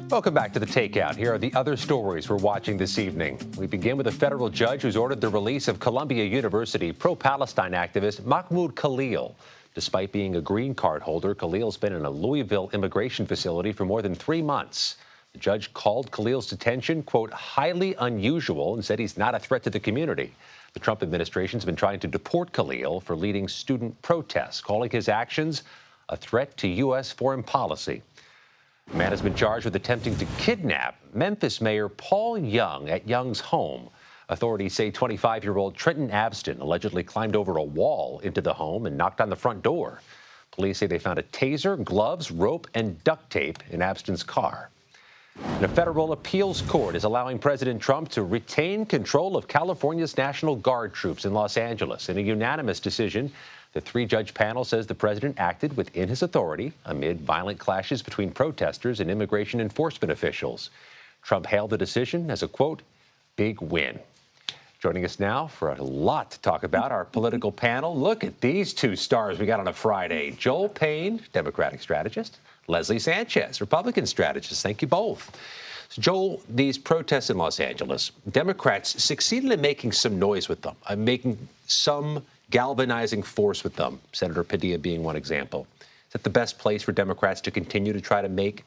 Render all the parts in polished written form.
Welcome back to The Takeout. Here are the other stories we're watching this evening. We begin with a federal judge who's ordered the release of Columbia University pro-Palestine activist Mahmoud Khalil. Despite being a green card holder, Khalil's been in a Louisville immigration facility for more than 3 months. The judge called Khalil's detention, quote, highly unusual, and said he's not a threat to the community. The Trump administration's been trying to deport Khalil for leading student protests, calling his actions a threat to U.S. foreign policy. A man has been charged with attempting to kidnap Memphis Mayor Paul Young at Young's home. Authorities say 25-year-old Trenton Abston allegedly climbed over a wall into the home and knocked on the front door. Police say they found a taser, gloves, rope, and duct tape in Abston's car. And a federal appeals court is allowing President Trump to retain control of California's National Guard troops in Los Angeles. In a unanimous decision, the 3-judge panel says the president acted within his authority amid violent clashes between protesters and immigration enforcement officials. Trump hailed the decision as a, quote, big win. Joining us now for a lot to talk about, our political panel. Look at these two stars we got on a Friday. Joel Payne, Democratic strategist. Leslie Sanchez, Republican strategist. Thank you both. So Joel, these protests in Los Angeles, Democrats succeeded in making some noise with them, making some galvanizing force with them, Senator Padilla being one example. Is that the best place for Democrats to continue to try to make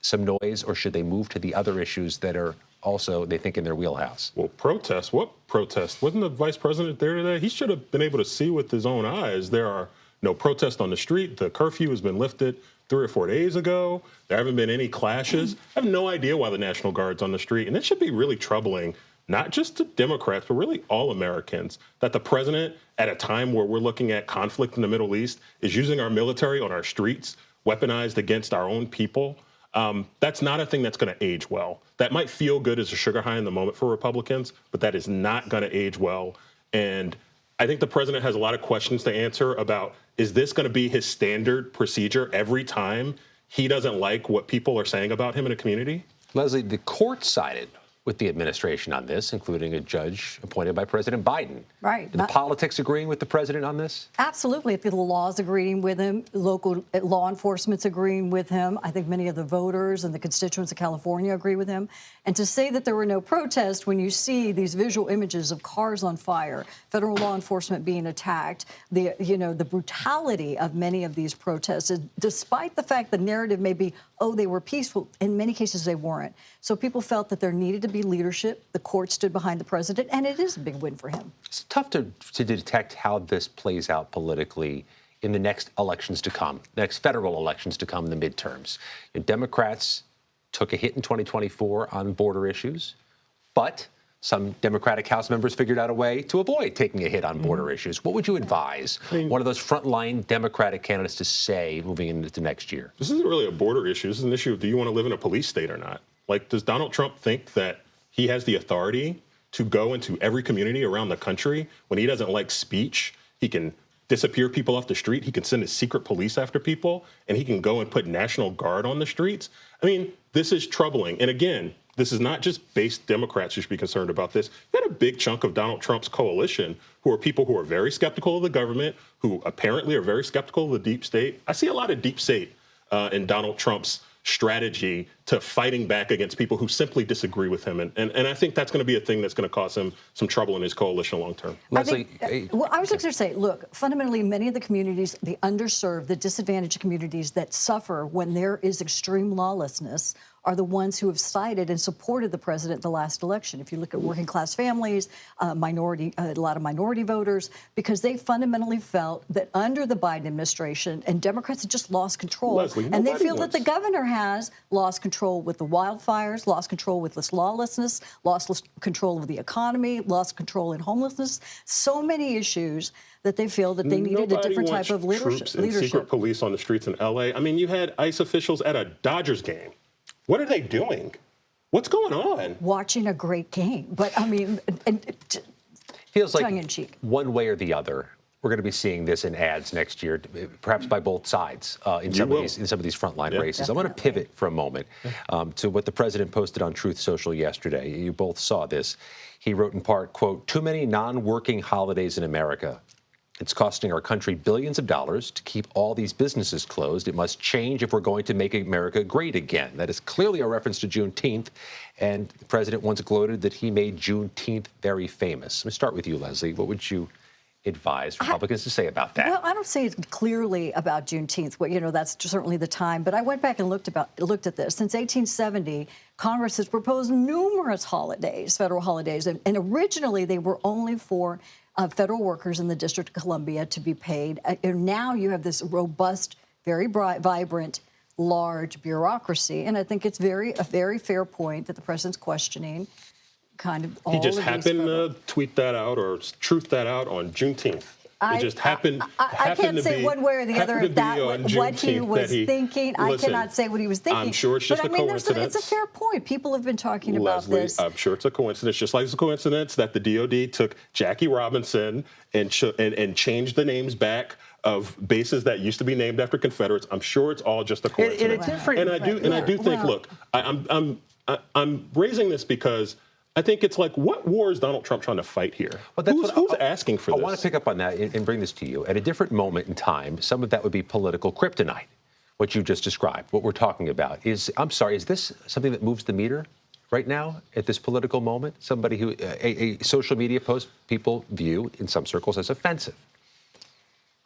some noise, or should they move to the other issues that are also, they think, in their wheelhouse? Well, protest? What protest? Wasn't the vice president there today? He should have been able to see with his own eyes. There are no protests on the street. The curfew has been lifted 3 or 4 days ago. There haven't been any clashes. I have no idea why the National Guard's on the street. And it should be really troubling, not just to Democrats, but really all Americans, that the president, at a time where we're looking at conflict in the Middle East, is using our military on our streets, weaponized against our own people. That's not a thing that's going to age well. That might feel good as a sugar high in the moment for Republicans, but that is not going to age well. And I think the president has a lot of questions to answer about, is this going to be his standard procedure every time he doesn't like what people are saying about him in a community? Leslie, the court sided with the administration on this, including a judge appointed by President Biden. Right. The politics agreeing with the president on this? Absolutely. The law's agreeing with him. Local law enforcement's agreeing with him. I think many of the voters and the constituents of California agree with him. And to say that there were no protests when you see these visual images of cars on fire, federal law enforcement being attacked, the brutality of many of these protests, despite the fact the narrative may be, oh, they were peaceful, in many cases they weren't. So people felt that there needed to be leadership. The court stood behind the president, and it is a big win for him. It's tough to detect how this plays out politically in the next elections to come, next federal elections to come, the midterms. And Democrats took a hit in 2024 on border issues, but some Democratic House members figured out a way to avoid taking a hit on border issues. What would you advise one of those frontline Democratic candidates to say moving into next year? This isn't really a border issue. This is an issue of, do you want to live in a police state or not? Like, does Donald Trump think that he has the authority to go into every community around the country when he doesn't like speech? He can disappear people off the street. He can send his secret police after people, and he can go and put National Guard on the streets. I mean, this is troubling. And again, this is not just base Democrats who should be concerned about this. You had a big chunk of Donald Trump's coalition who are people who are very skeptical of the government, who apparently are very skeptical of the deep state. I see a lot of deep state in Donald Trump's strategy to fighting back against people who simply disagree with him. And I think that's going to be a thing that's going to cause him some trouble in his coalition long term. Leslie, I was just going to say, look, fundamentally, many of the communities, the underserved, the disadvantaged communities that suffer when there is extreme lawlessness are the ones who have sided and supported the president the last election. If you look at working class families, a lot of minority voters, because they fundamentally felt that under the Biden administration, and Democrats had just lost control, Leslie, and they feel that the governor has lost control with the wildfires, lost control with this lawlessness, lost control of the economy, lost control in homelessness, so many issues that they feel that they needed a different type of leadership. Troops and secret police on the streets in L.A. I mean, you had ICE officials at a Dodgers game. What are they doing? What's going on? Watching a great game. But, I mean, feels like tongue-in-cheek. One way or the other, we're going to be seeing this in ads next year, perhaps by both sides in some of these frontline races. I want to pivot for a moment to what the president posted on Truth Social yesterday. You both saw this. He wrote in part, quote, "Too many non-working holidays in America. It's costing our country billions of dollars to keep all these businesses closed. It must change if we're going to make America great again. That is clearly a reference to Juneteenth. And the president once gloated that he made Juneteenth very famous. Let me start with you, Leslie. What would you advise Republicans to say about that? Well, I don't say it clearly about Juneteenth. Well, you know, that's certainly the time. But I went back and looked at this. Since 1870, Congress has proposed numerous holidays, federal holidays, and originally they were only for federal workers in the District of Columbia to be paid. And now you have this robust, very bright, vibrant, large bureaucracy. And I think it's a very fair point that the president's questioning kind of all of these. He just happened to tweet that out or truth that out on Juneteenth. It just happened. I can't say one way or the other if that what he was thinking. I cannot say what he was thinking. I'm sure it's just a coincidence. It's a fair point. People have been talking about this. I'm sure it's a coincidence, just like it's a coincidence that the DOD took Jackie Robinson and changed the names back of bases that used to be named after Confederates. I'm sure it's all just a coincidence. And I do think, look, I'm raising this because I think it's like, what war is Donald Trump trying to fight here? Well, who's asking for this? I want to pick up on that and bring this to you. At a different moment in time, some of that would be political kryptonite, what you just described. What we're talking about is, I'm sorry, is this something that moves the meter right now at this political moment? Somebody who, a social media post people view in some circles as offensive.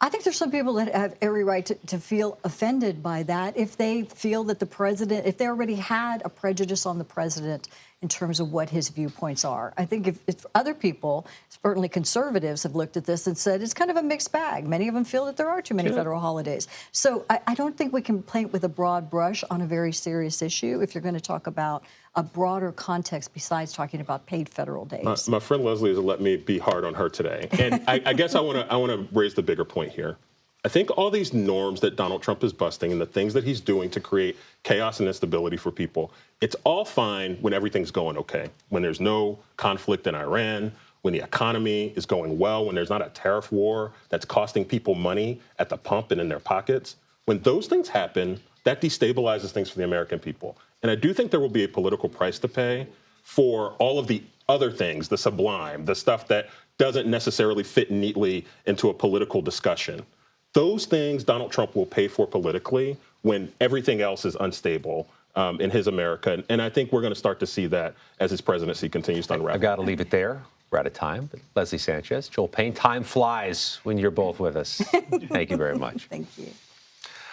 I think there's some people that have every right to feel offended by that if they feel that the president, if they already had a prejudice on the president in terms of what his viewpoints are. I think if other people, certainly conservatives, have looked at this and said it's kind of a mixed bag. Many of them feel that there are too many federal holidays. So I don't think we can paint with a broad brush on a very serious issue if you're going to talk about a broader context besides talking about paid federal days. My friend Leslie has let me be hard on her today. And I guess I want to raise the bigger point here. I think all these norms that Donald Trump is busting and the things that he's doing to create chaos and instability for people, it's all fine when everything's going okay, when there's no conflict in Iran, when the economy is going well, when there's not a tariff war that's costing people money at the pump and in their pockets. When those things happen, that destabilizes things for the American people. And I do think there will be a political price to pay for all of the other things, the sublime, the stuff that doesn't necessarily fit neatly into a political discussion. Those things Donald Trump will pay for politically when everything else is unstable in his America. And I think we're going to start to see that as his presidency continues to unravel. I've got to leave it there. We're out of time. But Leslie Sanchez, Joel Payne, time flies when you're both with us. Thank you very much. Thank you.